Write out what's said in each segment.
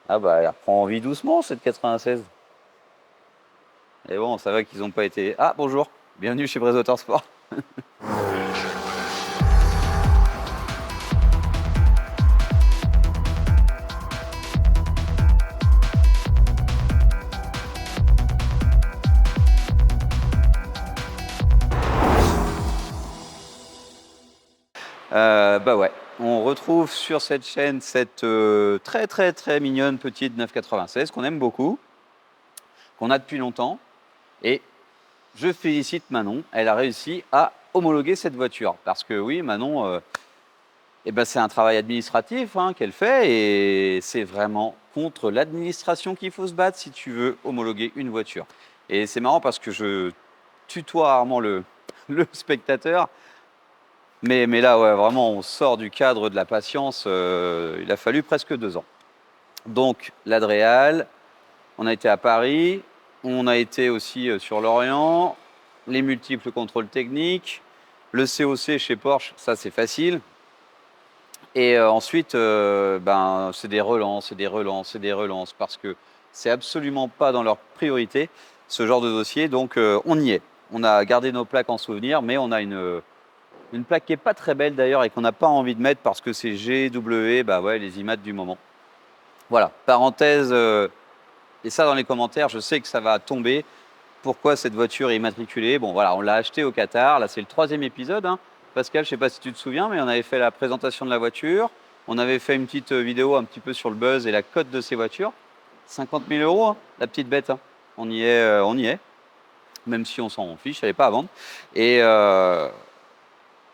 Ah bah, elle reprend vie doucement, cette 96. Et bon, ça va qu'ils n'ont pas été... Ah, bonjour, bienvenue chez Brésil Autorsport. Bah ouais, on retrouve sur cette chaîne cette très très très mignonne petite 996 qu'on aime beaucoup, qu'on a depuis longtemps. Et je félicite Manon, elle a réussi à homologuer cette voiture. Parce que oui, Manon, eh ben, c'est un travail administratif hein, qu'elle fait et c'est vraiment contre l'administration qu'il faut se battre si tu veux homologuer une voiture. Et c'est marrant parce que je tutoie rarement le spectateur. Mais là, ouais, vraiment, on sort du cadre de la patience. Il a fallu presque 2 ans. Donc, l'Adréal, on a été à Paris, on a été aussi sur l'Orient, les multiples contrôles techniques, le COC chez Porsche, ça c'est facile. Et ensuite, ben, c'est des relances, c'est des relances, c'est des relances, parce que c'est absolument pas dans leur priorité, ce genre de dossier. Donc, on y est. On a gardé nos plaques en souvenir, mais on a une plaque qui n'est pas très belle d'ailleurs et qu'on n'a pas envie de mettre parce que c'est GW, bah ouais, les IMAT du moment. Voilà, parenthèse, et ça dans les commentaires, je sais que ça va tomber. Pourquoi cette voiture est immatriculée? Bon voilà, on l'a achetée au Qatar, là c'est le 3e épisode. Hein. Pascal, je ne sais pas si tu te souviens, mais on avait fait la présentation de la voiture, on avait fait une petite vidéo un petit peu sur le buzz et la cote de ces voitures. 50 000 euros, hein, la petite bête. Hein. On y est, on y est. Même si on s'en fiche, elle n'est pas à vendre. Et,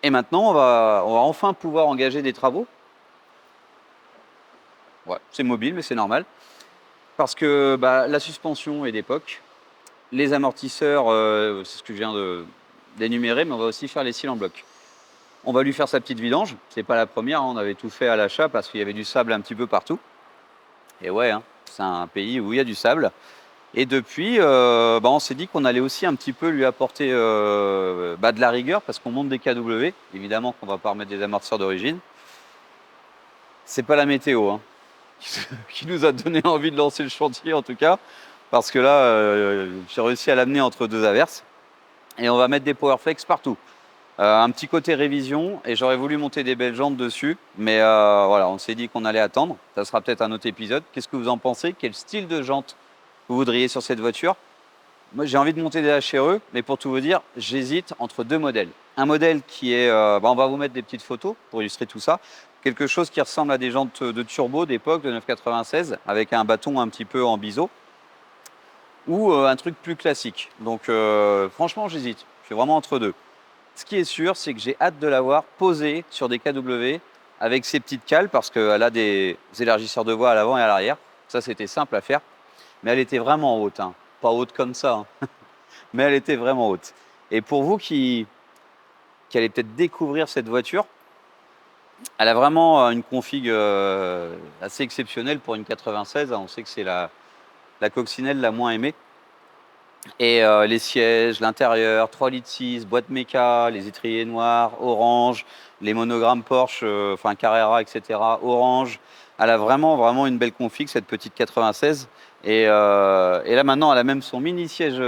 et maintenant, on va enfin pouvoir engager des travaux. Ouais, c'est mobile, mais c'est normal. Parce que bah, la suspension est d'époque. Les amortisseurs, c'est ce que je viens d'énumérer, mais on va aussi faire les cils en bloc. On va lui faire sa petite vidange. C'est pas la première, hein, on avait tout fait à l'achat parce qu'il y avait du sable un petit peu partout. Et ouais, hein, c'est un pays où il y a du sable. Et depuis, bah, on s'est dit qu'on allait aussi un petit peu lui apporter bah, de la rigueur parce qu'on monte des KW. Évidemment qu'on va pas remettre des amortisseurs d'origine. C'est pas la météo hein, qui nous a donné envie de lancer le chantier en tout cas. Parce que là, j'ai réussi à l'amener entre deux averses. Et on va mettre des Powerflex partout. Un petit côté révision et j'aurais voulu monter des belles jantes dessus. Mais voilà, on s'est dit qu'on allait attendre. Ça sera peut-être un autre épisode. Qu'est-ce que vous en pensez? Quel style de jante vous voudriez sur cette voiture? Moi, j'ai envie de monter des HRE, mais pour tout vous dire, j'hésite entre deux modèles. Un modèle qui est, bah, on va vous mettre des petites photos pour illustrer tout ça. Quelque chose qui ressemble à des jantes de turbo d'époque, de 996, avec un bâton un petit peu en biseau, ou un truc plus classique. Donc franchement, j'hésite. Je suis vraiment entre deux. Ce qui est sûr, c'est que j'ai hâte de la voir posée sur des KW avec ses petites cales, parce qu'elle a des élargisseurs de voie à l'avant et à l'arrière. Ça, c'était simple à faire. Mais elle était vraiment haute. Hein. Pas haute comme ça, hein, mais elle était vraiment haute. Et pour vous qui allez peut-être découvrir cette voiture, elle a vraiment une config assez exceptionnelle pour une 96. On sait que c'est la coccinelle la moins aimée. Et les sièges, l'intérieur, 3 litres 6, boîte méca, les étriers noirs, orange, les monogrammes Porsche, enfin Carrera, etc. Orange. Elle a vraiment, vraiment une belle config, cette petite 96. Et là maintenant, elle a même son mini siège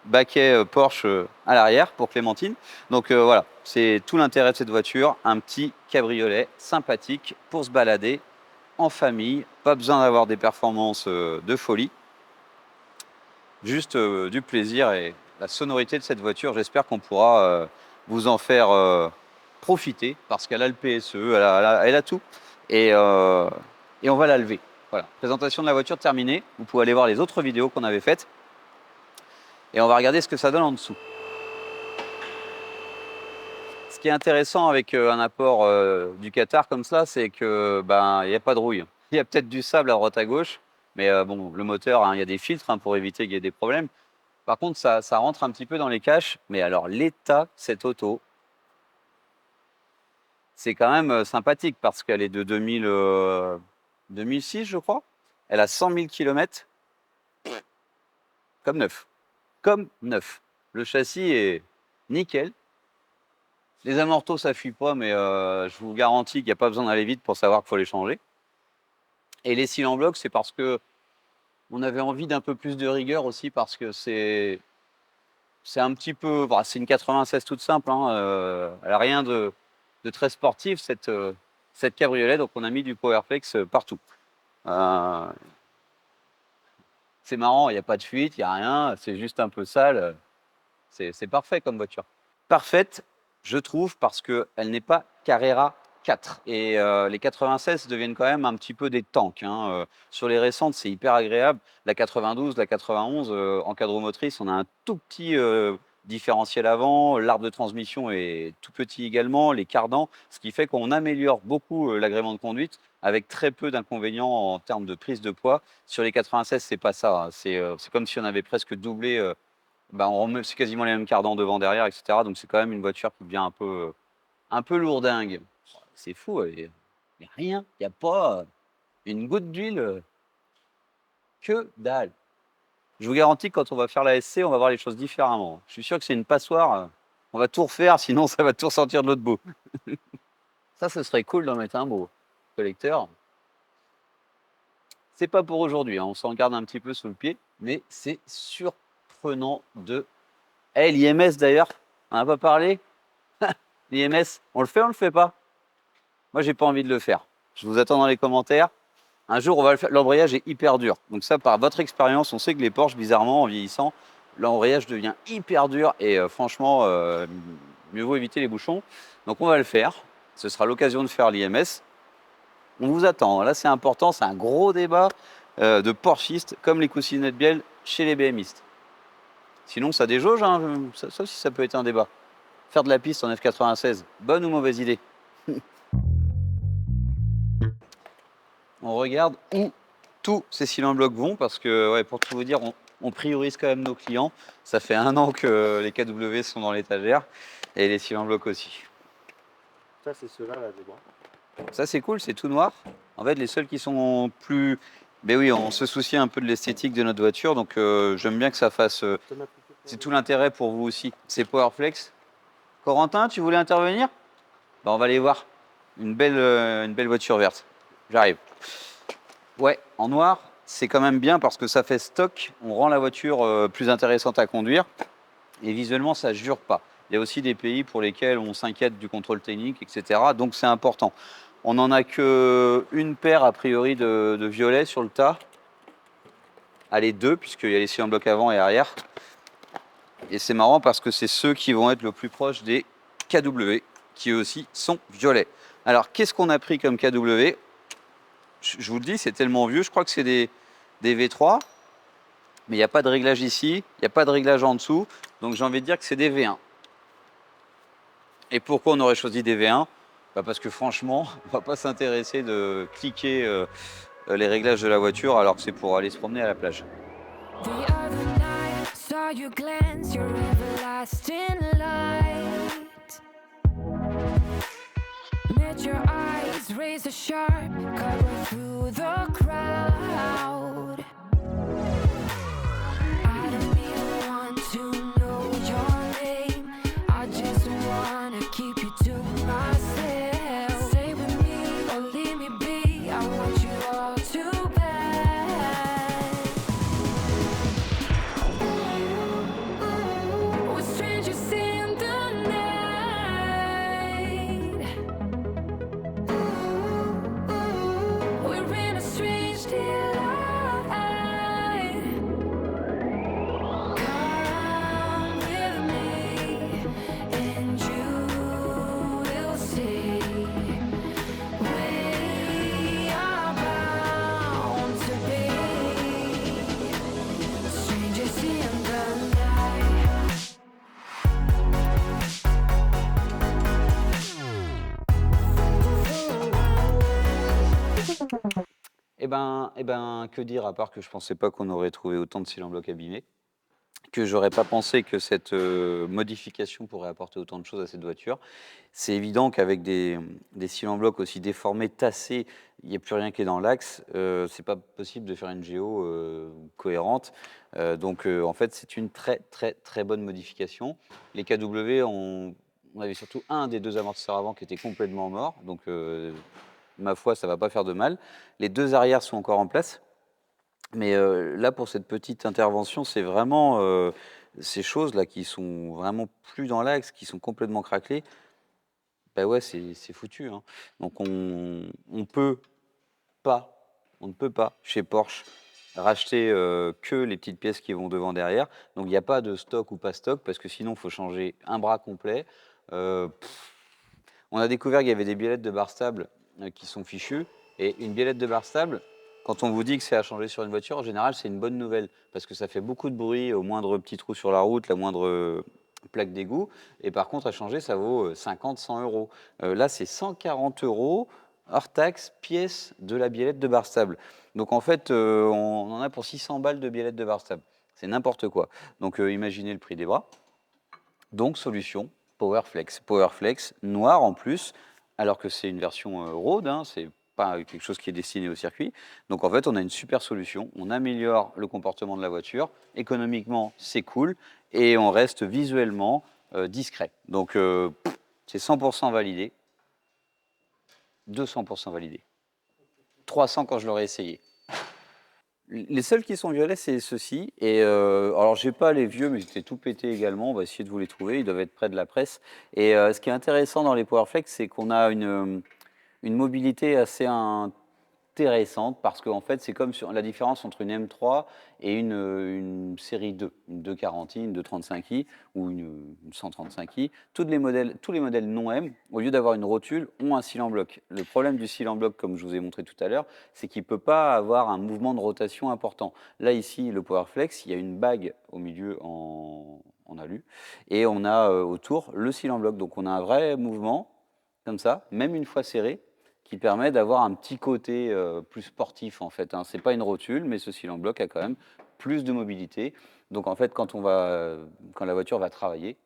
baquet Porsche à l'arrière pour Clémentine. Donc voilà, c'est tout l'intérêt de cette voiture. Un petit cabriolet sympathique pour se balader en famille. Pas besoin d'avoir des performances de folie. Juste du plaisir et la sonorité de cette voiture, j'espère qu'on pourra vous en faire profiter parce qu'elle a le PSE, elle a tout et on va la lever. Voilà, présentation de la voiture terminée. Vous pouvez aller voir les autres vidéos qu'on avait faites et on va regarder ce que ça donne en dessous. Ce qui est intéressant avec un apport du Qatar comme ça, c'est que ben il n'y a pas de rouille. Il y a peut-être du sable à droite à gauche, mais bon, le moteur, hein, il y a des filtres hein, pour éviter qu'il y ait des problèmes. Par contre, ça rentre un petit peu dans les caches. Mais alors, l'état de cette auto, c'est quand même sympathique parce qu'elle est de 2006, je crois. Elle a 100 000 km, comme neuf. Comme neuf. Le châssis est nickel. Les amortos, ça fuit pas, mais je vous garantis qu'il n'y a pas besoin d'aller vite pour savoir qu'il faut les changer. Et les cils en bloc, c'est parce que on avait envie d'un peu plus de rigueur aussi, parce que c'est un petit peu, bah, c'est une 96 toute simple, hein, elle a rien de très sportif cette cabriolet, donc on a mis du Powerflex partout. Euh, c'est marrant, il n'y a pas de fuite, il n'y a rien, c'est juste un peu sale. C'est parfait comme voiture. Parfaite, je trouve, parce qu'elle n'est pas Carrera 4. Et les 96 deviennent quand même un petit peu des tanks, hein. Sur les récentes, c'est hyper agréable. La 92, la 91, en cadre motrice, on a un tout petit différentiel avant. L'arbre de transmission est tout petit également, les cardans, ce qui fait qu'on améliore beaucoup l'agrément de conduite avec très peu d'inconvénients en termes de prise de poids. Sur les 96, c'est pas ça, hein. C'est comme si on avait presque doublé. Bah, c'est quasiment les mêmes cardans devant, derrière, etc. Donc c'est quand même une voiture qui devient un peu lourdingue. C'est fou, il n'y a rien, il n'y a pas une goutte d'huile, que dalle. Je vous garantis que quand on va faire la SC, on va voir les choses différemment. Je suis sûr que c'est une passoire, on va tout refaire, sinon ça va tout ressortir de l'autre bout. Ça, ce serait cool d'en mettre un beau collecteur. C'est pas pour aujourd'hui, hein, on s'en garde un petit peu sous le pied, mais c'est surprenant de... Eh, l'IMS d'ailleurs, on n'a pas parlé. L'IMS, on le fait pas? Moi, j'ai pas envie de le faire. Je vous attends dans les commentaires. Un jour, on va le faire. L'embrayage est hyper dur. Donc ça, par votre expérience, on sait que les Porsche, bizarrement, en vieillissant, l'embrayage devient hyper dur et franchement, mieux vaut éviter les bouchons. Donc on va le faire. Ce sera l'occasion de faire l'IMS. On vous attend. Là, c'est important. C'est un gros débat de Porschistes, comme les coussinettes bielles chez les BMistes. Sinon, ça déjauge, hein. Ça aussi, ça peut être un débat. Faire de la piste en F96, bonne ou mauvaise idée? On regarde où tous ces cylindres blocs vont, parce que, ouais, pour tout vous dire, on priorise quand même nos clients. Ça fait 1 an que les KW sont dans l'étagère et les cylindres blocs aussi. Ça, c'est ceux-là, là, des bras. Ça, c'est cool, c'est tout noir. En fait, les seuls qui sont plus... Ben oui, on se soucie un peu de l'esthétique de notre voiture, donc j'aime bien que ça fasse... c'est tout l'intérêt pour vous aussi. C'est Powerflex. Corentin, tu voulais intervenir? Ben, on va aller voir. Une belle voiture verte. J'arrive. Ouais, en noir, c'est quand même bien parce que ça fait stock. On rend la voiture plus intéressante à conduire. Et visuellement, ça ne jure pas. Il y a aussi des pays pour lesquels on s'inquiète du contrôle technique, etc. Donc c'est important. On n'en a qu'une paire, a priori, de violets sur le tas. Allez, 2, puisqu'il y a les cylindres blocs avant et arrière. Et c'est marrant parce que c'est ceux qui vont être le plus proches des KW, qui eux aussi sont violets. Alors, qu'est-ce qu'on a pris comme KW? Je vous le dis, c'est tellement vieux. Je crois que c'est des V3. Mais il n'y a pas de réglage ici, il n'y a pas de réglage en dessous. Donc j'ai envie de dire que c'est des V1. Et pourquoi on aurait choisi des V1? Bah parce que franchement, on ne va pas s'intéresser de cliquer les réglages de la voiture alors que c'est pour aller se promener à la plage. The other night, saw you glance your everlasting light. Met your eyes, razor sharp, cover through the crowd. I don't even want to know your name. I just wanna keep you to myself. Stay with me or leave me be. I want you all too bad. We're strangers in the night. We're in a strange delight. Come with me, and you will see. We are bound to be strangers in the night. Eh ben, que dire à part que je pensais pas qu'on aurait trouvé autant de cylindres blocs abîmés, que j'aurais pas pensé que cette modification pourrait apporter autant de choses à cette voiture. C'est évident qu'avec des cylindres blocs aussi déformés, tassés, il n'y a plus rien qui est dans l'axe. C'est pas possible de faire une géo cohérente. Donc en fait, c'est une très très très bonne modification. Les KW, on avait surtout un des deux amortisseurs avant qui était complètement mort. Donc ma foi, ça ne va pas faire de mal. Les 2 arrières sont encore en place. Mais là, pour cette petite intervention, c'est vraiment ces choses-là qui sont vraiment plus dans l'axe, qui sont complètement craquelées. Bah ouais, c'est foutu, hein. Donc on peut pas, on ne peut pas, chez Porsche, racheter que les petites pièces qui vont devant derrière. Donc il n'y a pas de stock ou pas stock, parce que sinon il faut changer un bras complet. On a découvert qu'il y avait des biellettes de barre stable qui sont fichues. Et une biellette de barre stable, quand on vous dit que c'est à changer sur une voiture, en général c'est une bonne nouvelle, parce que ça fait beaucoup de bruit au moindre petit trou sur la route, la moindre plaque d'égout. Et par contre, à changer, ça vaut 50, 100 euros. Là, c'est 140 euros hors taxe, pièce de la biellette de barre stable. Donc en fait, on en a pour 600 balles de biellette de barre stable. C'est n'importe quoi. Donc imaginez le prix des bras. Donc solution, Powerflex. Powerflex noir en plus, alors que c'est une version road, hein, c'est pas quelque chose qui est destiné au circuit. Donc en fait, on a une super solution. On améliore le comportement de la voiture. Économiquement, c'est cool. Et on reste visuellement discret. Donc c'est 100% validé. 200% validé. 300 quand je l'aurais essayé. Les seuls qui sont violets, c'est ceux-ci. Et alors, j'ai pas les vieux, mais ils étaient tout pétés également. On va essayer de vous les trouver. Ils doivent être près de la presse. Et ce qui est intéressant dans les Powerflex, c'est qu'on a une mobilité assez intéressante, parce qu'en fait, c'est comme sur la différence entre une M3 et une série 2, une 240i, une 235i ou une 135i. Tous les modèles non M, au lieu d'avoir une rotule, ont un cyle en bloc. Le problème du cyle en bloc, comme je vous ai montré tout à l'heure, c'est qu'il ne peut pas avoir un mouvement de rotation important. Là, ici, le Powerflex, il y a une bague au milieu en alu, et on a autour le cyle en bloc. Donc on a un vrai mouvement, comme ça, même une fois serré, qui permet d'avoir un petit côté plus sportif en fait, hein. C'est pas une rotule, mais ce cyle en bloc a quand même plus de mobilité. Donc en fait, quand la voiture va travailler,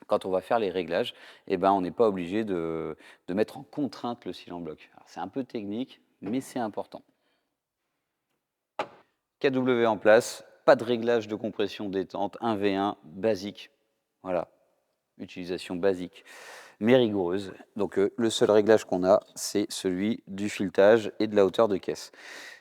quand on va faire les réglages, eh ben, on n'est pas obligé de mettre en contrainte le cyle en bloc. Alors, c'est un peu technique, mais c'est important. KW en place, pas de réglage de compression détente, 1V1 basique. Voilà, utilisation basique, mais rigoureuse. Donc le seul réglage qu'on a, c'est celui du filetage et de la hauteur de caisse,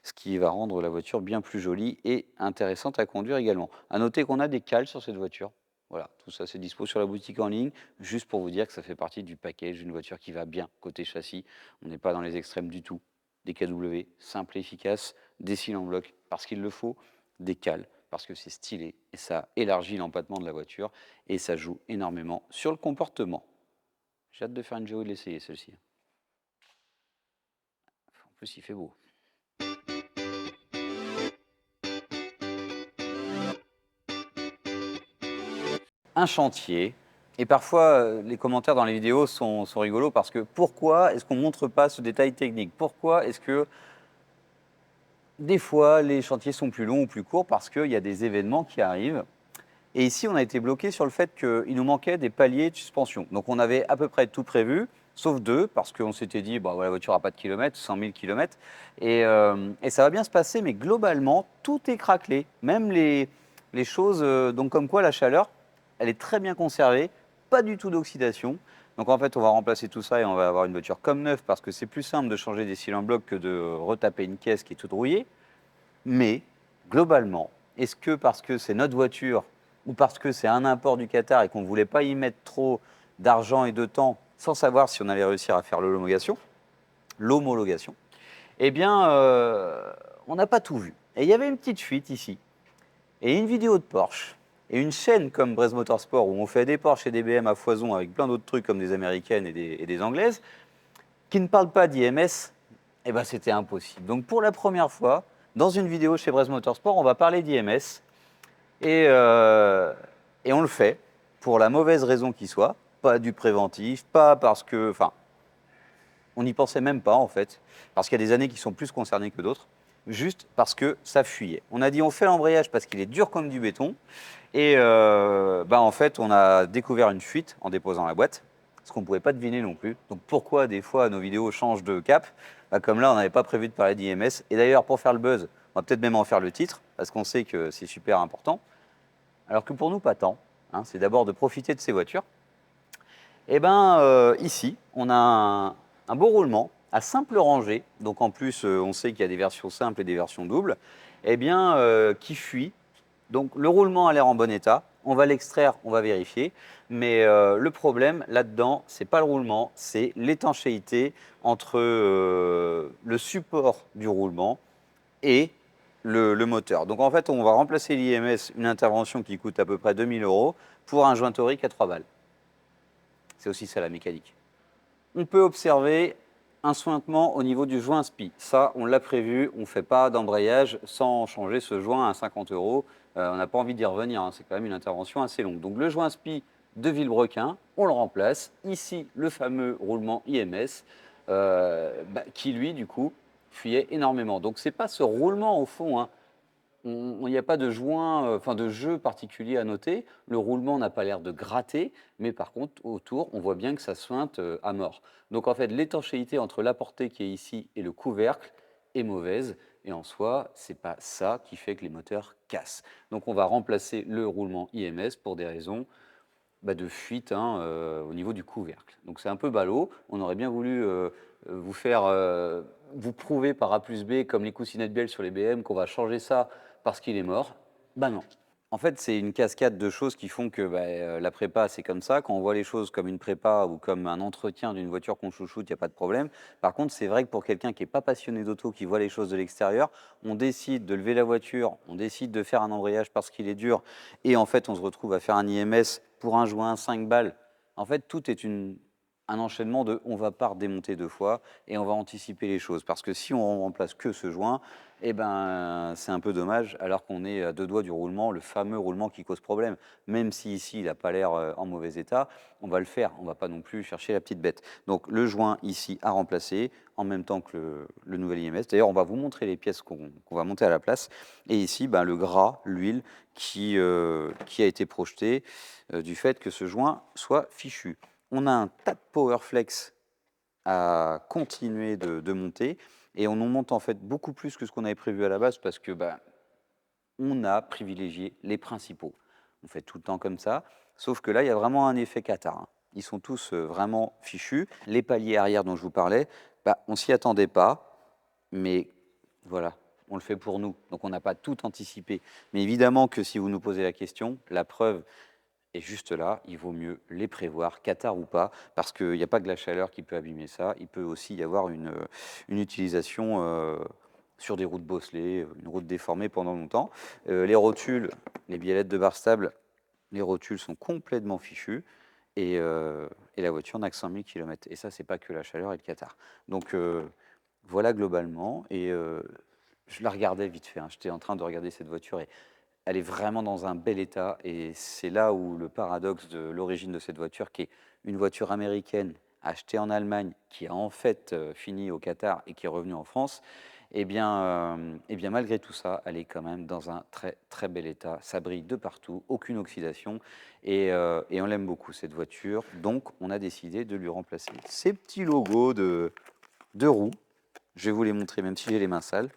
ce qui va rendre la voiture bien plus jolie et intéressante à conduire également. À noter qu'on a des cales sur cette voiture. Voilà, tout ça c'est dispo sur la boutique en ligne, juste pour vous dire que ça fait partie du package d'une voiture qui va bien côté châssis. On n'est pas dans les extrêmes du tout. Des KW simples et efficaces, des cils en bloc parce qu'il le faut, des cales parce que c'est stylé et ça élargit l'empattement de la voiture et ça joue énormément sur le comportement. J'ai hâte de faire une géo et de l'essayer, celle-ci. En plus, il fait beau. Un chantier. Et parfois, les commentaires dans les vidéos sont rigolos, parce que pourquoi est-ce qu'on ne montre pas ce détail technique? Pourquoi est-ce que des fois, les chantiers sont plus longs ou plus courts? Parce qu'il y a des événements qui arrivent. Et ici, on a été bloqué sur le fait qu'il nous manquait des paliers de suspension. Donc on avait à peu près tout prévu, sauf 2, parce qu'on s'était dit, bon, la voiture n'a pas de kilomètres, 100 000 kilomètres, et ça va bien se passer, mais globalement, tout est craquelé. Même les choses, donc comme quoi la chaleur, elle est très bien conservée, pas du tout d'oxydation. Donc en fait, on va remplacer tout ça et on va avoir une voiture comme neuve, parce que c'est plus simple de changer des cylindres en bloc que de retaper une caisse qui est toute rouillée. Mais globalement, est-ce que parce que c'est notre voiture, ou parce que c'est un import du Qatar et qu'on ne voulait pas y mettre trop d'argent et de temps, sans savoir si on allait réussir à faire l'homologation, eh bien, on n'a pas tout vu. Et il y avait une petite fuite ici, et une vidéo de Porsche, et une chaîne comme Brez Motorsport, où on fait des Porsche et des BM à foison avec plein d'autres trucs comme des américaines et des anglaises, qui ne parlent pas d'IMS, eh ben, c'était impossible. Donc pour la première fois, dans une vidéo chez Brez Motorsport, on va parler d'IMS, et on le fait pour la mauvaise raison qui soit, pas du préventif, pas parce que, enfin, on n'y pensait même pas en fait, parce qu'il y a des années qui sont plus concernées que d'autres, juste parce que ça fuyait. On a dit on fait l'embrayage parce qu'il est dur comme du béton, et en fait on a découvert une fuite en déposant la boîte, ce qu'on ne pouvait pas deviner non plus. Donc pourquoi des fois nos vidéos changent de cap? Comme là on n'avait pas prévu de parler d'IMS, et d'ailleurs pour faire le buzz, on va peut-être même en faire le titre, parce qu'on sait que c'est super important. Alors que pour nous, pas tant. Hein, c'est d'abord de profiter de ces voitures. Et ici, on a un beau roulement à simple rangée, donc en plus on sait qu'il y a des versions simples et des versions doubles, eh bien qui fuit. Donc le roulement a l'air en bon état, on va l'extraire, on va vérifier, mais le problème là-dedans, c'est pas le roulement, c'est l'étanchéité entre le support du roulement et le moteur. Donc en fait, on va remplacer l'IMS, une intervention qui coûte à peu près 2000 euros, pour un joint torique à 3 balles. C'est aussi ça la mécanique. On peut observer un sointement au niveau du joint SPI. Ça, on l'a prévu, on ne fait pas d'embrayage sans changer ce joint à 50 euros. On n'a pas envie d'y revenir, hein. C'est quand même une intervention assez longue. Donc le joint SPI de Villebrequin, on le remplace. Ici, le fameux roulement IMS, qui lui, du coup, fuyait énormément. Donc ce n'est pas ce roulement au fond, hein. Il n'y a pas de joint, enfin de jeu particulier à noter. Le roulement n'a pas l'air de gratter, mais par contre, autour, on voit bien que ça suinte à mort. Donc en fait, l'étanchéité entre la portée qui est ici et le couvercle est mauvaise. Et en soi, ce n'est pas ça qui fait que les moteurs cassent. Donc on va remplacer le roulement IMS pour des raisons de fuite, hein, au niveau du couvercle. Donc c'est un peu ballot. On aurait bien voulu vous faire, vous prouver par A plus B, comme les coussinettes Biel sur les BM, qu'on va changer ça parce qu'il est mort. Ben non. En fait, c'est une cascade de choses qui font que la prépa, c'est comme ça. Quand on voit les choses comme une prépa ou comme un entretien d'une voiture qu'on chouchoute, il n'y a pas de problème. Par contre, c'est vrai que pour quelqu'un qui n'est pas passionné d'auto, qui voit les choses de l'extérieur, on décide de lever la voiture, on décide de faire un embrayage parce qu'il est dur, et en fait, on se retrouve à faire un IMS pour un joint, 5 balles. En fait, tout est un enchaînement de on ne va pas redémonter 2 fois et on va anticiper les choses. Parce que si on remplace que ce joint, eh ben, c'est un peu dommage, alors qu'on est à 2 doigts du roulement, le fameux roulement qui cause problème. Même si ici, il n'a pas l'air en mauvais état, on va le faire. On ne va pas non plus chercher la petite bête. Donc le joint ici à remplacer, en même temps que le nouvel IMS. D'ailleurs, on va vous montrer les pièces qu'on va monter à la place. Et ici, le gras, l'huile qui a été projeté du fait que ce joint soit fichu. On a un tas de Powerflex à continuer de monter, et on en monte en fait beaucoup plus que ce qu'on avait prévu à la base, parce que on a privilégié les principaux. On fait tout le temps comme ça, sauf que là, il y a vraiment un effet Qatar, hein. Ils sont tous vraiment fichus. Les paliers arrière dont je vous parlais, on s'y attendait pas, mais voilà, on le fait pour nous. Donc on n'a pas tout anticipé. Mais évidemment que si vous nous posez la question, la preuve est juste là, il vaut mieux les prévoir, Qatar ou pas, parce qu'il n'y a pas que la chaleur qui peut abîmer ça. Il peut aussi y avoir une utilisation sur des routes bosselées, une route déformée pendant longtemps. Les rotules, les biellettes de barre stable, les rotules sont complètement fichues, et la voiture n'a que 100 000 km. Et ça, c'est pas que la chaleur et le Qatar. Donc voilà globalement. Et je la regardais vite fait, hein. J'étais en train de regarder cette voiture, et elle est vraiment dans un bel état. Et c'est là où le paradoxe de l'origine de cette voiture, qui est une voiture américaine achetée en Allemagne, qui a en fait fini au Qatar et qui est revenue en France, eh bien malgré tout ça, elle est quand même dans un très très bel état. Ça brille de partout, aucune oxydation, et on l'aime beaucoup cette voiture. Donc on a décidé de lui remplacer ces petits logos de roues. Je vais vous les montrer même si j'ai les mains sales,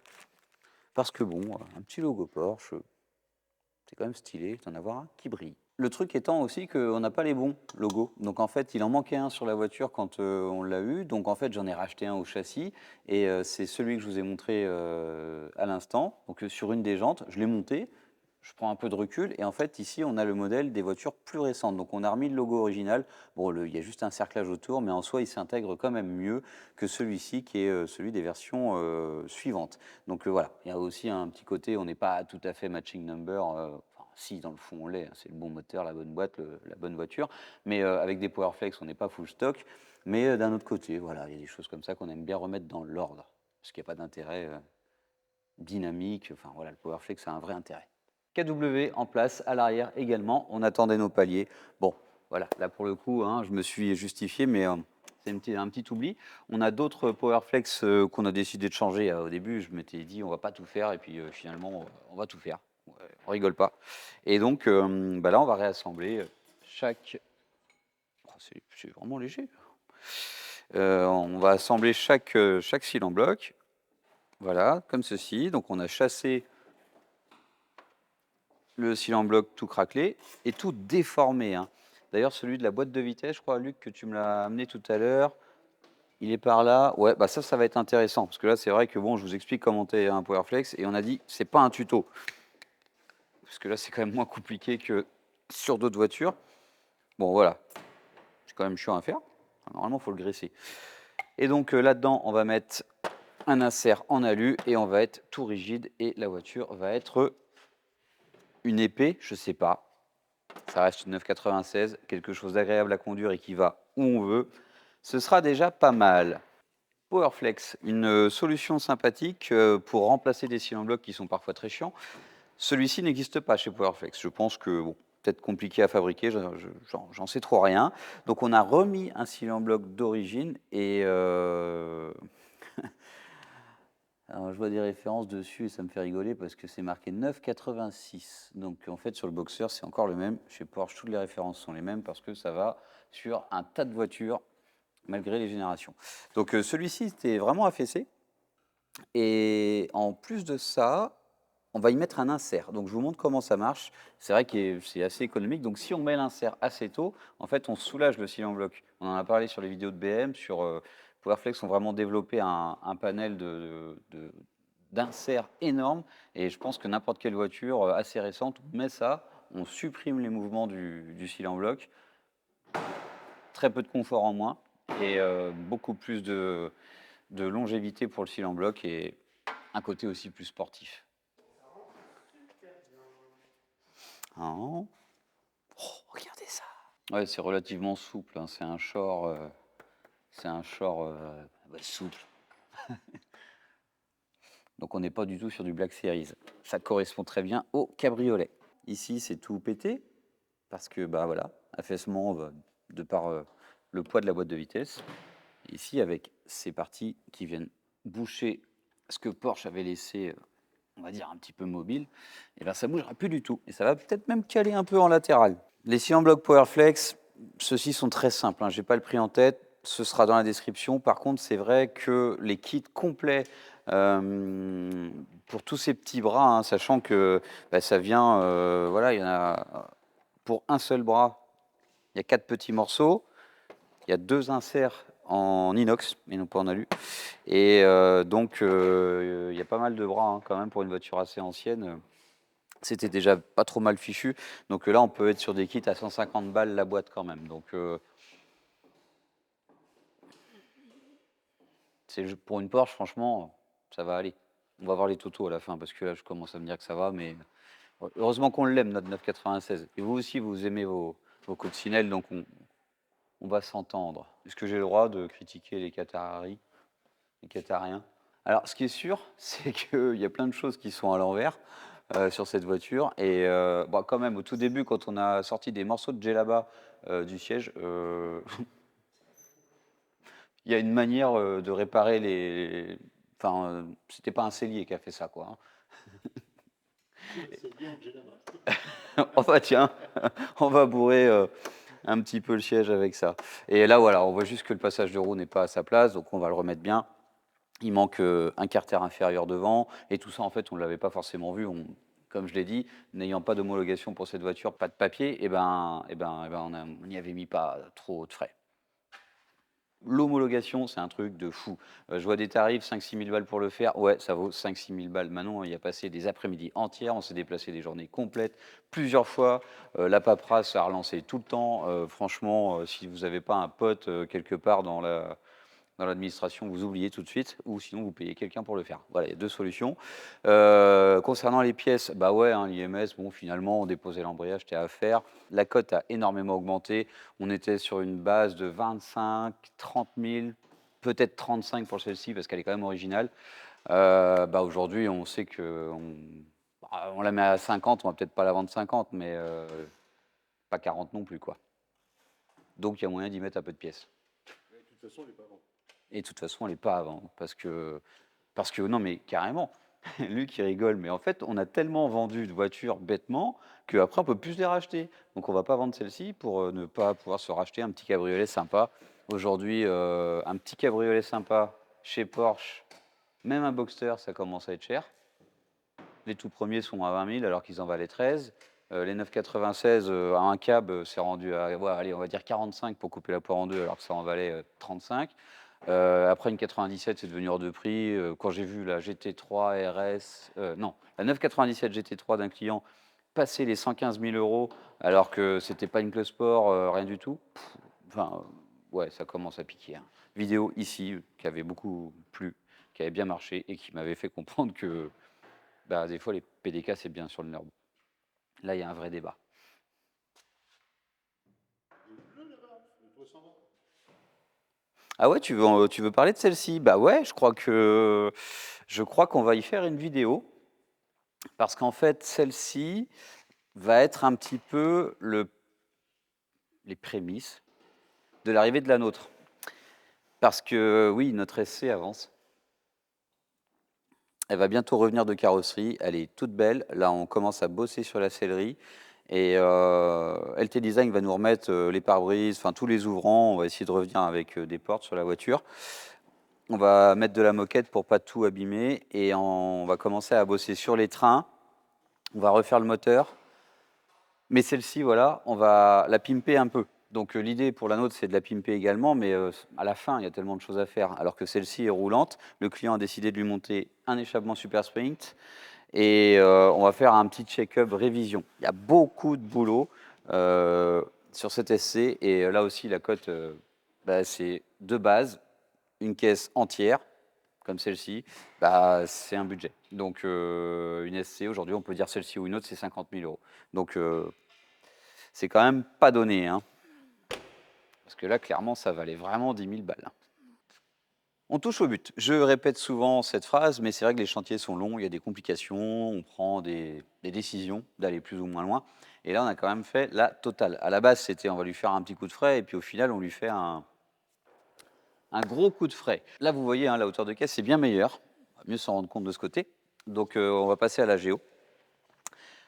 parce que bon, un petit logo Porsche, c'est quand même stylé d'en avoir un qui brille. Le truc étant aussi qu'on n'a pas les bons logos. Donc en fait, il en manquait un sur la voiture quand on l'a eu. Donc en fait, j'en ai racheté un au châssis. Et c'est celui que je vous ai montré à l'instant. Donc sur une des jantes, je l'ai monté. Je prends un peu de recul. Et en fait, ici, on a le modèle des voitures plus récentes. Donc on a remis le logo original. Bon, il y a juste un cerclage autour, mais en soi, il s'intègre quand même mieux que celui-ci, qui est celui des versions suivantes. Donc voilà, il y a aussi un petit côté, on n'est pas tout à fait matching number. Si, dans le fond, on l'est, hein. C'est le bon moteur, la bonne boîte, la bonne voiture. Mais avec des Powerflex, on n'est pas full stock. Mais d'un autre côté, voilà, il y a des choses comme ça qu'on aime bien remettre dans l'ordre. Parce qu'il n'y a pas d'intérêt dynamique. Enfin voilà, le Powerflex a un vrai intérêt. KW en place à l'arrière également. On attendait nos paliers. Bon, voilà, là pour le coup, hein, je me suis justifié, mais c'est un petit oubli. On a d'autres Powerflex qu'on a décidé de changer. Au début, je m'étais dit, on va pas tout faire, et puis finalement, on va tout faire. On rigole pas. Et donc là, on va réassembler chaque... Oh, c'est vraiment léger. On va assembler chaque cylindre en bloc. Voilà, comme ceci. Donc on a chassé le cylindre en bloc tout craquelé et tout déformé, hein. D'ailleurs, celui de la boîte de vitesse, je crois, Luc, que tu me l'as amené tout à l'heure, Il est par là. Ouais, bah ça va être intéressant. Parce que là, c'est vrai que bon, je vous explique comment monter un Powerflex et on a dit, c'est pas un tuto. Parce que là, c'est quand même moins compliqué que sur d'autres voitures. Bon, voilà. C'est quand même chiant à faire. Normalement, il faut le graisser. Et donc là-dedans, on va mettre un insert en alu et on va être tout rigide et la voiture va être une épée, je sais pas. Ça reste une 996, quelque chose d'agréable à conduire et qui va où on veut. Ce sera déjà pas mal. Powerflex, une solution sympathique pour remplacer des cylindres blocs qui sont parfois très chiants. Celui-ci n'existe pas chez Powerflex. Je pense que, bon, peut-être compliqué à fabriquer, j'en sais trop rien. Donc on a remis un cylindre bloc d'origine et alors, je vois des références dessus et ça me fait rigoler parce que c'est marqué 9,86. Donc en fait sur le Boxer c'est encore le même. Chez Porsche toutes les références sont les mêmes parce que ça va sur un tas de voitures malgré les générations. Donc celui-ci c'était vraiment affaissé. Et en plus de ça, on va y mettre un insert. Donc je vous montre comment ça marche. C'est vrai que c'est assez économique. Donc si on met l'insert assez tôt, en fait on soulage le cylindre bloc. On en a parlé sur les vidéos de BM, sur Powerflex ont vraiment développé un panel d'inserts énorme. Et je pense que n'importe quelle voiture assez récente, on met ça, on supprime les mouvements du cylindre bloc, très peu de confort en moins et beaucoup plus de longévité pour le cylindre bloc et un côté aussi plus sportif. Oh, regardez ça. Ouais, c'est relativement souple. Hein. C'est un short, souple. Donc on n'est pas du tout sur du Black Series. Ça correspond très bien au cabriolet. Ici, c'est tout pété parce que bah voilà, affaissement de par le poids de la boîte de vitesse. Ici, avec ces parties qui viennent boucher ce que Porsche avait laissé, on va dire un petit peu mobile, et ben ça bougera plus du tout. Et ça va peut-être même caler un peu en latéral. Les cylindres blocs Powerflex, ceux-ci sont très simples. Hein. Je n'ai pas le prix en tête. Ce sera dans la description. Par contre, c'est vrai que les kits complets pour tous ces petits bras, hein, sachant que bah, ça vient, voilà, il y en a pour un seul bras, il y a 4 petits morceaux, il y a 2 inserts en inox, mais non pas en alu, et donc il y a pas mal de bras hein, quand même pour une voiture assez ancienne. C'était déjà pas trop mal fichu, donc là on peut être sur des kits à 150 balles la boîte quand même. Donc pour une Porsche, franchement, ça va aller. On va voir les totaux à la fin, parce que là, je commence à me dire que ça va, mais heureusement qu'on l'aime, notre 996. Et vous aussi, vous aimez vos coccinelles, donc on va s'entendre. Est-ce que j'ai le droit de critiquer les Qataris, les Qatariens? Alors, ce qui est sûr, c'est qu'il y a plein de choses qui sont à l'envers sur cette voiture. Et bon, quand même, au tout début, quand on a sorti des morceaux de djellaba du siège, il y a une manière de réparer les. Enfin, c'était pas un sellier qui a fait ça, quoi. Hein. Oh bah tiens, on va bourrer un petit peu le siège avec ça. Et là, voilà, on voit juste que le passage de roue n'est pas à sa place, donc on va le remettre bien. Il manque un carter inférieur devant, et tout ça, en fait, on ne l'avait pas forcément vu. Comme je l'ai dit, n'ayant pas d'homologation pour cette voiture, pas de papier, on n'y avait mis pas trop de frais. L'homologation, c'est un truc de fou. Je vois des tarifs, 5-6 000 balles pour le faire. Ouais, ça vaut 5-6 000 balles. Maintenant, il y a passé des après-midi entières, on s'est déplacé des journées complètes, plusieurs fois. La paperasse a relancé tout le temps. Franchement, si vous n'avez pas un pote quelque part dans l'administration, vous oubliez tout de suite, ou sinon vous payez quelqu'un pour le faire. Voilà, il y a 2 solutions. Concernant les pièces, bah ouais, hein, l'IMS, bon, finalement, on déposait l'embrayage, c'était à faire. La cote a énormément augmenté. On était sur une base de 25, 30 000, peut-être 35 pour celle-ci, parce qu'elle est quand même originale. Bah aujourd'hui, on sait que on la met à 50, on va peut-être pas la vendre 50, mais pas 40 non plus, quoi. Donc il y a moyen d'y mettre un peu de pièces. De toute façon, elle n'est pas avant. Et de toute façon, elle n'est pas à vendre. Parce que non, mais carrément, Luc, il rigole. Mais en fait, on a tellement vendu de voitures bêtement qu'après, on ne peut plus les racheter. Donc, on ne va pas vendre celle-ci pour ne pas pouvoir se racheter un petit cabriolet sympa. Aujourd'hui, un petit cabriolet sympa chez Porsche, même un Boxster, ça commence à être cher. Les tout premiers sont à 20 000 alors qu'ils en valaient 13. Les 996 à un cab, c'est rendu à, ouais, allez, on va dire 45 pour couper la poire en deux alors que ça en valait 35. Après une 97, c'est devenu hors de prix. Quand j'ai vu la GT3 RS, non, la 997 GT3 d'un client passer les 115 000 euros alors que c'était pas une Club Sport, rien du tout. Enfin, ouais, ça commence à piquer, hein. Vidéo ici qui avait beaucoup plu, qui avait bien marché et qui m'avait fait comprendre que bah, des fois les PDK c'est bien sur le nerf. Là, il y a un vrai débat. Ah ouais, tu veux parler de celle-ci? Bah ouais, je crois qu'on va y faire une vidéo parce qu'en fait, celle-ci va être un petit peu les prémices de l'arrivée de la nôtre. Parce que oui, notre SC avance. Elle va bientôt revenir de carrosserie. Elle est toute belle. Là, on commence à bosser sur la sellerie. Et LT Design va nous remettre les pare-brises, enfin tous les ouvrants. On va essayer de revenir avec des portes sur la voiture. On va mettre de la moquette pour pas tout abîmer. Et on va commencer à bosser sur les trains. On va refaire le moteur. Mais celle-ci, voilà, on va la pimper un peu. Donc l'idée pour la nôtre, c'est de la pimper également, mais à la fin, il y a tellement de choses à faire. Alors que celle-ci est roulante, le client a décidé de lui monter un échappement Super Sprint et on va faire un petit check-up révision. Il y a beaucoup de boulot sur cet SC et là aussi, la cote, bah, c'est de base, une caisse entière, comme celle-ci, bah, c'est un budget. Donc une SC, aujourd'hui, on peut dire celle-ci ou une autre, c'est 50 000 euros. Donc c'est quand même pas donné, hein. Parce que là, clairement, ça valait vraiment 10 000 balles. On touche au but. Je répète souvent cette phrase, mais c'est vrai que les chantiers sont longs, il y a des complications, on prend des décisions d'aller plus ou moins loin. Et là, on a quand même fait la totale. À la base, c'était on va lui faire un petit coup de frais, et puis au final, on lui fait un gros coup de frais. Là, vous voyez, hein, la hauteur de caisse, c'est bien meilleur. On va mieux s'en rendre compte de ce côté. Donc, on va passer à la géo.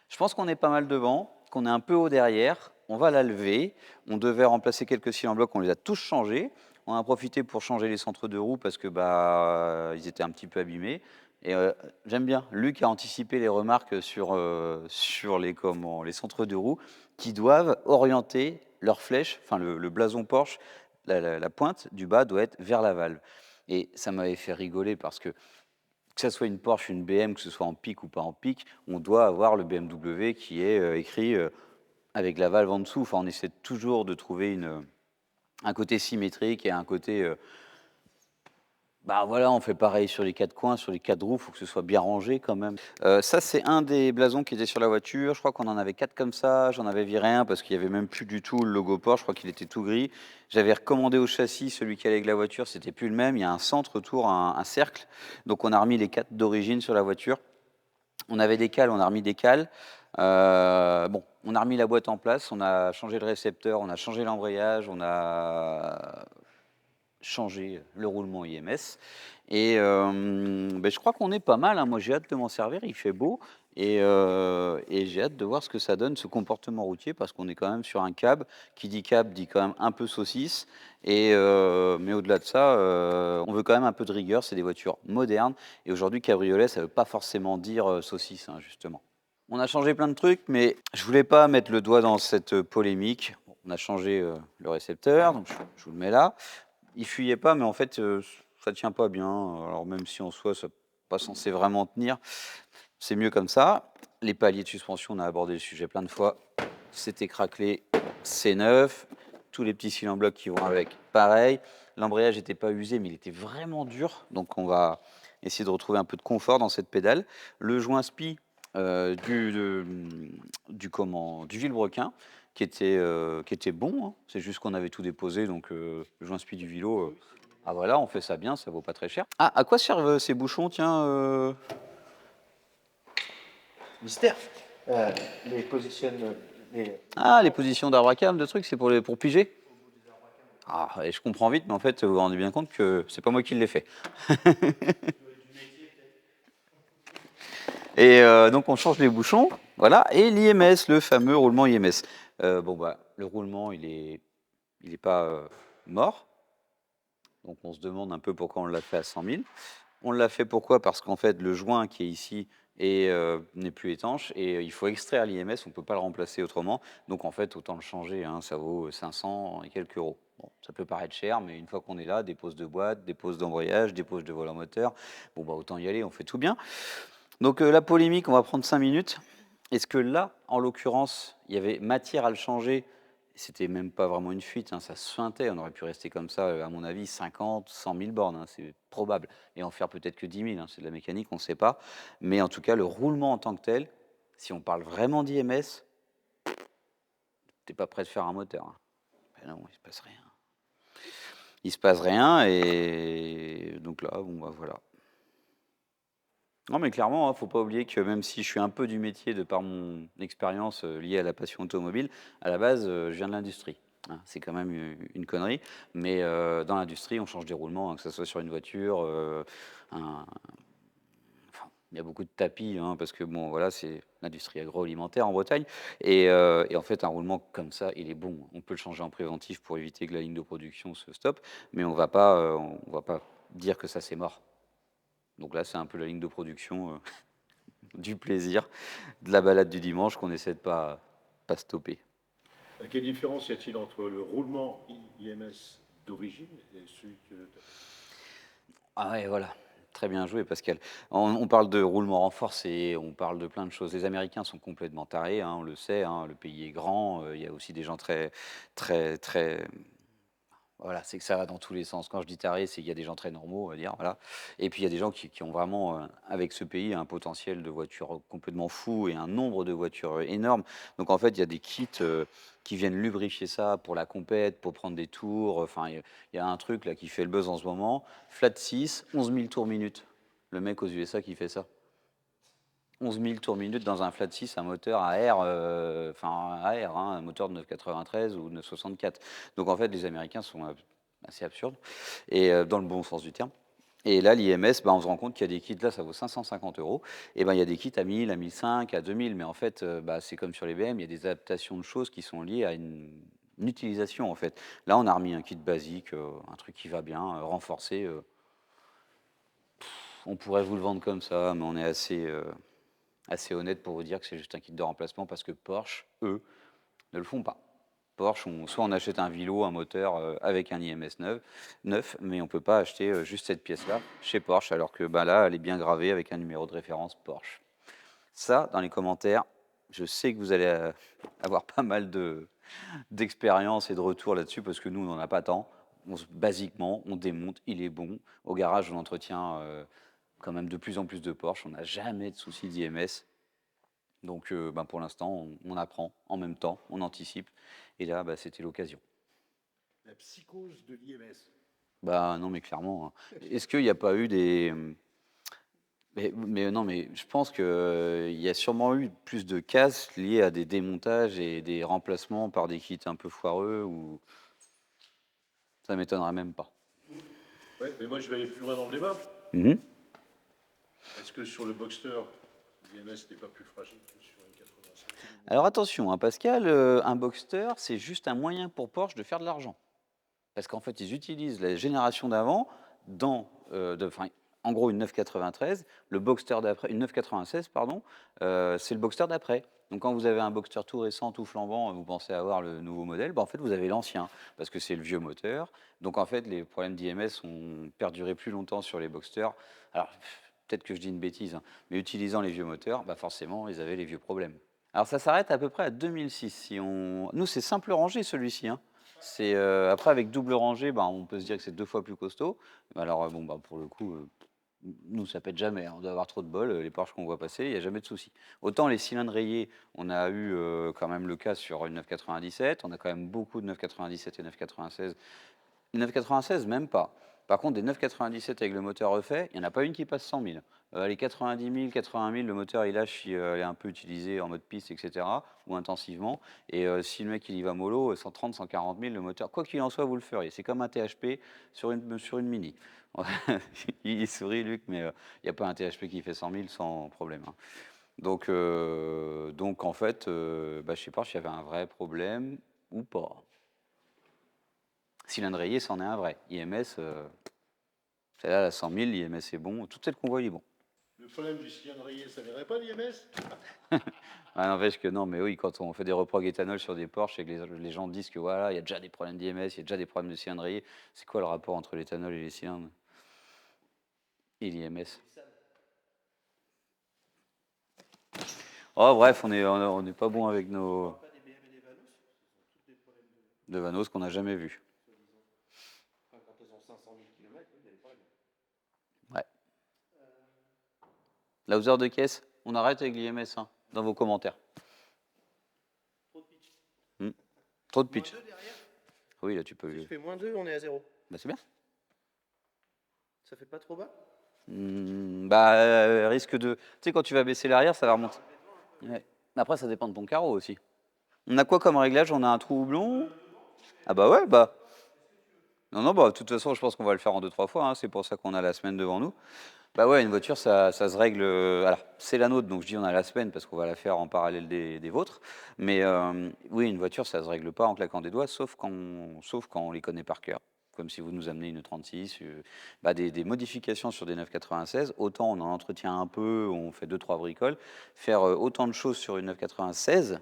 Je pense qu'on est pas mal devant, qu'on est un peu haut derrière. On va la lever. On devait remplacer quelques cylindres blocs, on les a tous changés. On a profité pour changer les centres de roues parce que bah, ils étaient un petit peu abîmés. Et j'aime bien, Luc a anticipé les remarques sur les centres de roues qui doivent orienter leur flèche, enfin le blason Porsche, la pointe du bas doit être vers la valve. Et ça m'avait fait rigoler parce que ça soit une Porsche, une BM, que ce soit en pic ou pas en pic, on doit avoir le BMW qui est écrit avec la valve en dessous. Enfin, on essaie toujours de trouver un côté symétrique et un côté... bah voilà, on fait pareil sur les quatre coins, sur les quatre roues, il faut que ce soit bien rangé quand même. Ça, c'est un des blasons qui était sur la voiture. Je crois qu'on en avait 4 comme ça. J'en avais viré un parce qu'il n'y avait même plus du tout le logo Porsche. Je crois qu'il était tout gris. J'avais recommandé au châssis celui qui allait avec la voiture. C'était plus le même. Il y a un centre autour, un cercle. Donc on a remis les 4 d'origine sur la voiture. On avait des cales, on a remis des cales. Bon, on a remis la boîte en place. On a changé le récepteur, on a changé l'embrayage, on a changer le roulement IMS. Et ben, je crois qu'on est pas mal, hein. Moi, j'ai hâte de m'en servir. Il fait beau. Et j'ai hâte de voir ce que ça donne, ce comportement routier, parce qu'on est quand même sur un cab. Qui dit cab dit quand même un peu saucisse. Mais au-delà de ça, on veut quand même un peu de rigueur. C'est des voitures modernes. Et aujourd'hui, cabriolet, ça ne veut pas forcément dire saucisse, hein, justement. On a changé plein de trucs, mais je voulais pas mettre le doigt dans cette polémique. Bon, on a changé le récepteur, donc je vous le mets là. Il fuyait pas, mais en fait, ça tient pas bien. Alors même si en soi, ça n'est pas censé vraiment tenir, c'est mieux comme ça. Les paliers de suspension, on a abordé le sujet plein de fois. C'était craquelé, c'est neuf. Tous les petits cylindres blocs qui vont avec, pareil. L'embrayage n'était pas usé, mais il était vraiment dur. Donc on va essayer de retrouver un peu de confort dans cette pédale. Le joint spi du vilebrequin qui était bon, hein. C'est juste qu'on avait tout déposé, donc le joint spi du vélo, ah voilà, on fait ça bien, ça vaut pas très cher. Ah, à quoi servent ces bouchons, tiens Mystère. Les positionne. Ah, les positions d'abracam, de trucs, c'est pour piger. Ah, et je comprends vite, mais en fait, vous vous rendez bien compte que c'est pas moi qui l'ai fait. Et donc on change les bouchons, voilà, et l'IMS, le fameux roulement IMS. Bon bah, le roulement, il est pas mort, donc on se demande un peu pourquoi on l'a fait à 100 000. On l'a fait pourquoi? Parce qu'en fait, le joint qui est ici n'est plus étanche et il faut extraire l'IMS, on ne peut pas le remplacer autrement. Donc en fait, autant le changer, hein, ça vaut 500 et quelques euros. Bon, ça peut paraître cher, mais une fois qu'on est là, dépose de boîte, dépose d'embrayage, dépose de volant moteur, bon, bah, autant y aller, on fait tout bien. Donc la polémique, on va prendre 5 minutes. Est-ce que là, en l'occurrence, il y avait matière à le changer? C'était même pas vraiment une fuite, hein, ça se suintait. On aurait pu rester comme ça, à mon avis, 50, 100 000 bornes, hein, c'est probable. Et en faire peut-être que 10 000, hein, c'est de la mécanique, on ne sait pas. Mais en tout cas, le roulement en tant que tel, si on parle vraiment d'IMS, t'es pas prêt de faire un moteur, hein. Ben non, il se passe rien. Il se passe rien et donc là, bon, bah voilà. Non, mais clairement, hein, faut pas oublier que même si je suis un peu du métier de par mon expérience liée à la passion automobile, à la base, je viens de l'industrie, hein. C'est quand même une connerie, mais dans l'industrie, on change des roulements, hein, que ce soit sur une voiture, enfin, il y a beaucoup de tapis, hein, parce que bon, voilà, c'est l'industrie agroalimentaire en Bretagne, et en fait, un roulement comme ça, il est bon. On peut le changer en préventif pour éviter que la ligne de production se stoppe, mais on va pas dire que ça c'est mort. Donc là, c'est un peu la ligne de production du plaisir, de la balade du dimanche qu'on essaie de pas stopper. Quelle différence y a-t-il entre le roulement IMS d'origine et celui que Ah ouais, voilà. Très bien joué, Pascal. On parle de roulement renforcé, on parle de plein de choses. Les Américains sont complètement tarés, hein, on le sait, hein, le pays est grand, il y a aussi des gens très. Voilà, c'est que ça va dans tous les sens. Quand je dis taré, c'est qu'il y a des gens très normaux, on va dire, voilà. Et puis il y a des gens qui ont vraiment, avec ce pays, un potentiel de voitures complètement fou et un nombre de voitures énorme. Donc en fait, il y a des kits qui viennent lubrifier ça pour la compète, pour prendre des tours. Enfin, il y a un truc là qui fait le buzz en ce moment. Flat 6, 11 000 tours minute. Le mec aux USA qui fait ça. 11 000 tours minute dans un flat 6, un moteur à air, enfin à air, hein, un moteur de 993 ou 964. Donc en fait, les Américains sont assez absurdes, et dans le bon sens du terme. Et là, l'IMS, bah, on se rend compte qu'il y a des kits, là ça vaut 550 euros, et ben il y a des kits à 1000, à 1500, à 2000, mais en fait, bah, c'est comme sur les BM, il y a des adaptations de choses qui sont liées à une utilisation en fait. Là, on a remis un kit basique, un truc qui va bien, renforcé. On pourrait vous le vendre comme ça, mais on est assez honnête pour vous dire que c'est juste un kit de remplacement parce que Porsche, eux, ne le font pas. Porsche, soit on achète un Vilo, un moteur avec un IMS neuf, mais on ne peut pas acheter juste cette pièce-là chez Porsche, alors que bah, là, elle est bien gravée avec un numéro de référence Porsche. Ça, dans les commentaires, je sais que vous allez avoir pas mal d'expérience et de retours là-dessus, parce que nous, on n'en a pas tant. Basiquement, on démonte, il est bon. Au garage, on entretient quand même de plus en plus de Porsche. On n'a jamais de soucis d'IMS. Donc ben, pour l'instant, on apprend en même temps, on anticipe. Et là, bah, c'était l'occasion. la psychose de l'IMS. Bah non, mais clairement, hein. Est-ce qu'il n'y a pas eu des... Mais non, mais je pense qu'il y a sûrement eu plus de casses liés à des démontages et des remplacements par des kits un peu foireux, ou ça m'étonnerait même pas. Ouais, mais moi je vais aller plus loin dans le débat. Mhm. Est-ce que sur le Boxster, l'IMS n'est pas plus fragile que sur une 85? Alors attention, hein, Pascal, un Boxster, c'est juste un moyen pour Porsche de faire de l'argent. Parce qu'en fait, ils utilisent la génération d'avant enfin, en gros, une 993, le Boxster d'après, une 996, pardon, c'est le Boxster d'après. Donc quand vous avez un Boxster tout récent, tout flambant, vous pensez avoir le nouveau modèle, bah, en fait, vous avez l'ancien, parce que c'est le vieux moteur. Donc en fait, les problèmes d'IMS ont perduré plus longtemps sur les Boxsters. Alors, peut-être que je dis une bêtise, hein, mais utilisant les vieux moteurs, bah forcément, ils avaient les vieux problèmes. Alors ça s'arrête à peu près à 2006. Nous, c'est simple rangée celui-ci, hein. C'est après avec double rangée, bah, on peut se dire que c'est 2 fois plus costaud. Alors bon, bah, pour le coup, nous ça pète jamais, hein. On doit avoir trop de bol, les Porsche qu'on voit passer, il y a jamais de souci. Autant les cylindres rayés, on a eu quand même le cas sur une 997, on a quand même beaucoup de 997 et 996. 996, même pas. Par contre, des 997 avec le moteur refait, il n'y en a pas une qui passe 100 000. Les 90 000, 80 000, le moteur il lâche, il est un peu utilisé en mode piste, etc. ou intensivement. Et si le mec il y va mollo, 130, 140 000, le moteur, quoi qu'il en soit, vous le feriez. C'est comme un THP sur une Mini. Il sourit, Luc, mais il n'y a pas un THP qui fait 100 000 sans problème, hein. Donc en fait, bah, je sais pas s'il y avait un vrai problème ou pas. Cylindre rayé, c'en est un vrai. IMS, celle-là, la 100 000, l'IMS est bon. Toutes celles qu'on voit, il est bon. Le problème du cylindre rayé, ça n'irait pas l'IMS? Ah, n'empêche que non, mais oui, quand on fait des reprogs éthanol sur des Porsche et que les gens disent que voilà, il y a déjà des problèmes d'IMS, il y a déjà des problèmes de cylindrier, c'est quoi le rapport entre l'éthanol et les cylindres et l'IMS? Oh, bref, on est pas bon avec nos. Pas des BM et des Vanos, ils ont tous des problèmes De Vanos qu'on n'a jamais vu. Enfin, quand elles ont 500 000 km, il y a des problèmes. Ouais. La hauteur de caisse, on arrête avec l'IMS hein, dans vos commentaires. Trop de pitch. Trop de pitch. Moins 2 derrière. Oui, là tu peux. Si je fais moins 2, on est à 0. Bah, c'est bien. Ça fait pas trop bas? Risque de. Tu sais, quand tu vas baisser l'arrière, ça va remonter. Ouais. Mais après, ça dépend de ton carreau aussi. On a quoi comme réglage? On a un trou houblon? Ah bah ouais, bah. Non, bah, de toute façon, je pense qu'on va le faire en 2-3 fois. Hein, c'est pour ça qu'on a la semaine devant nous. Bah ouais, une voiture, ça se règle. Alors, c'est la nôtre, donc je dis on a la semaine parce qu'on va la faire en parallèle des vôtres. Mais oui, une voiture, ça se règle pas en claquant des doigts, sauf quand on les connaît par cœur. Comme si vous nous amenez une 36, des modifications sur des 996, autant on en entretient un peu, on fait 2-3 bricoles, faire autant de choses sur une 996,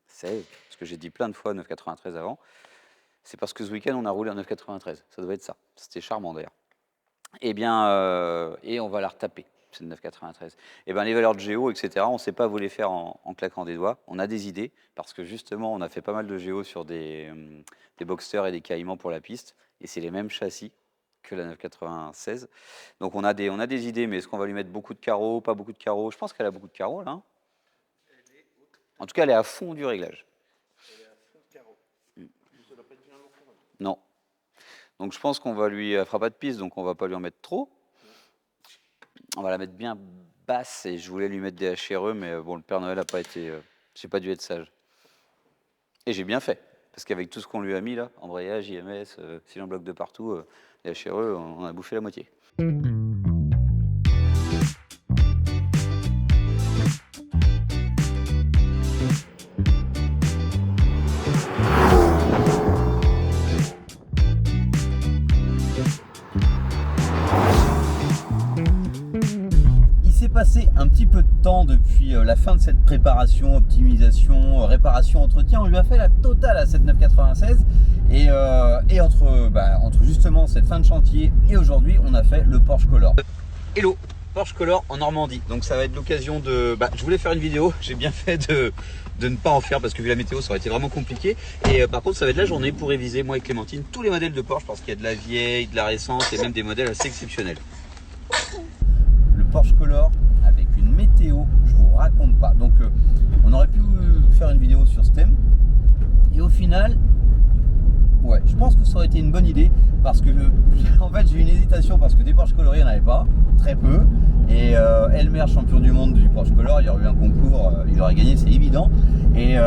parce que j'ai dit plein de fois 993 avant, c'est parce que ce week-end on a roulé en 993, ça devait être ça, c'était charmant d'ailleurs. Et bien, et on va la retaper, cette 993. Et bien les valeurs de géo, etc., on ne sait pas vous les faire en claquant des doigts, on a des idées, parce que justement on a fait pas mal de géo sur des Boxster et des Caïmans pour la piste, et c'est les mêmes châssis que la 996. Donc on a des idées, mais est-ce qu'on va lui mettre beaucoup de carreaux, pas beaucoup de carreaux? Je pense qu'elle a beaucoup de carreaux là. Hein. En tout cas, elle est à fond du réglage. Elle est à fond de carreau. Ça doit pas être bien long quand même. Non. Donc je pense qu'on va elle fera pas de piste, donc on va pas lui en mettre trop. On va la mettre bien basse, et je voulais lui mettre des HRE, mais bon, le Père Noël a pas été, j'ai pas dû être sage. Et j'ai bien fait. Parce qu'avec tout ce qu'on lui a mis là, embrayage, IMS, cylindre bloc de partout, les HRE, on a bouffé la moitié. Passé un petit peu de temps depuis la fin de cette préparation, optimisation, réparation, entretien. On lui a fait la totale à cette 996 et entre justement cette fin de chantier et aujourd'hui, on a fait le Porsche Color. Hello, Porsche Color en Normandie. Donc ça va être l'occasion de... je voulais faire une vidéo, j'ai bien fait de ne pas en faire parce que vu la météo, ça aurait été vraiment compliqué. Et par contre, ça va être la journée pour réviser, moi et Clémentine, tous les modèles de Porsche parce qu'il y a de la vieille, de la récente et même des modèles assez exceptionnels. Le Porsche Color avec une météo, je vous raconte pas. Donc on aurait pu faire une vidéo sur ce thème et au final, ouais, je pense que ça aurait été une bonne idée parce que en fait j'ai eu une hésitation parce que des Porsche colorés il n'y en avait pas, très peu, et Elmer, champion du monde du Porsche Color, il y aurait eu un concours, il aurait gagné, c'est évident. Et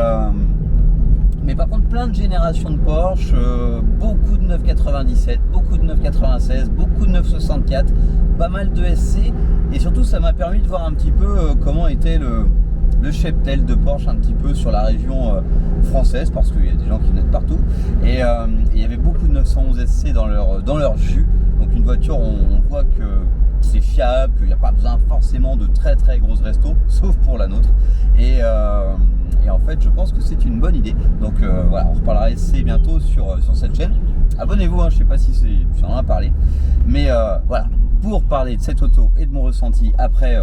mais par contre, plein de générations de Porsche, beaucoup de 997, beaucoup de 996, beaucoup de 964, pas mal de SC. Et surtout, ça m'a permis de voir un petit peu comment était le cheptel de Porsche un petit peu sur la région française, parce qu'il y a des gens qui venaient de partout. Et il y avait beaucoup de 911 SC dans leur jus. Donc une voiture, on voit que c'est fiable, qu'il n'y a pas besoin forcément de très très grosses restos, sauf pour la nôtre. Et en fait, je pense que c'est une bonne idée. Donc voilà, on reparlera SC bientôt sur cette chaîne. Abonnez-vous, hein, je ne sais pas si on en a parlé. Mais voilà, pour parler de cette auto et de mon ressenti après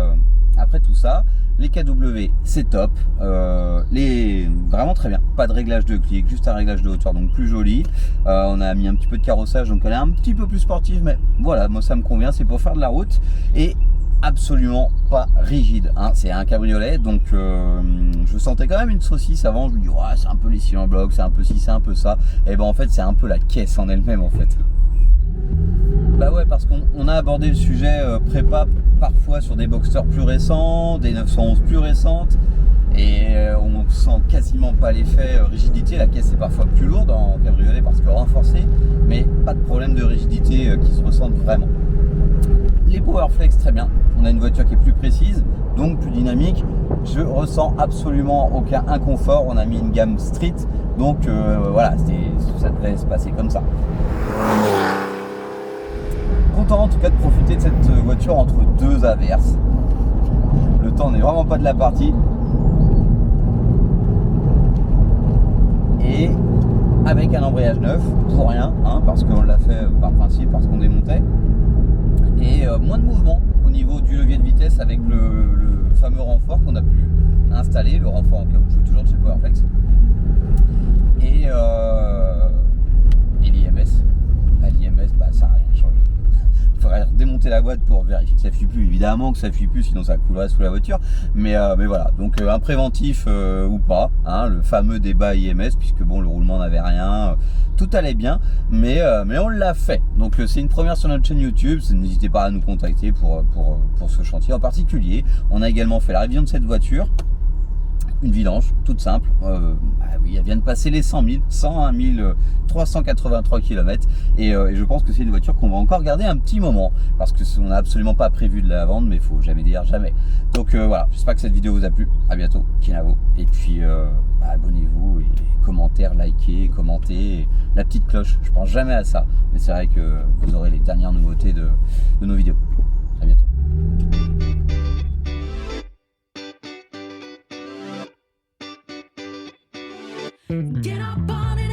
tout ça, les KW c'est top, vraiment très bien, pas de réglage de clic, juste un réglage de hauteur, donc plus joli. On a mis un petit peu de carrossage, donc elle est un petit peu plus sportive, mais voilà, moi ça me convient, c'est pour faire de la route et absolument pas rigide, hein. C'est un cabriolet, donc je sentais quand même une saucisse avant, je me dis ouais, c'est un peu les cylindres blocs, c'est un peu ci, c'est un peu ça, et ben en fait c'est un peu la caisse en elle-même en fait. Bah ouais, parce qu'on a abordé le sujet prépa parfois sur des Boxster plus récents, des 911 plus récentes, et on sent quasiment pas l'effet rigidité. La caisse est parfois plus lourde en cabriolet parce que renforcée, mais pas de problème de rigidité qui se ressentent vraiment. Les Powerflex très bien, on a une voiture qui est plus précise, donc plus dynamique. Je ressens absolument aucun inconfort, on a mis une gamme street, donc voilà, ça devrait se passer comme ça. Content en tout cas de profiter de cette voiture entre deux averses. Le temps n'est vraiment pas de la partie. avec un embrayage neuf, pour rien, hein, parce qu'on l'a fait par principe, parce qu'on démontait, et moins de mouvement au niveau du levier de vitesse avec le fameux renfort qu'on a pu installer, le renfort en caoutchouc toujours de chez Powerflex, et l'IMS. L'IMS, ça n'a rien changé. Il faudrait démonter la boîte pour vérifier que ça ne fuit plus, évidemment que ça ne fuit plus, sinon ça coulerait sous la voiture, mais voilà, donc un préventif ou pas, hein, le fameux débat IMS, puisque bon, le roulement n'avait rien, tout allait bien, mais on l'a fait, donc c'est une première sur notre chaîne YouTube, n'hésitez pas à nous contacter pour ce chantier en particulier. On a également fait la révision de cette voiture, une vidange toute simple, oui, elle vient de passer les 100 000, 101 383 km, et je pense que c'est une voiture qu'on va encore garder un petit moment, parce qu'on n'a absolument pas prévu de la vendre, mais il faut jamais dire jamais. Donc voilà, j'espère que cette vidéo vous a plu, à bientôt, Kinavo, et puis abonnez-vous, et commentaires, likez, commentez, la petite cloche, je pense jamais à ça, mais c'est vrai que vous aurez les dernières nouveautés de nos vidéos. À bientôt. Get up on it.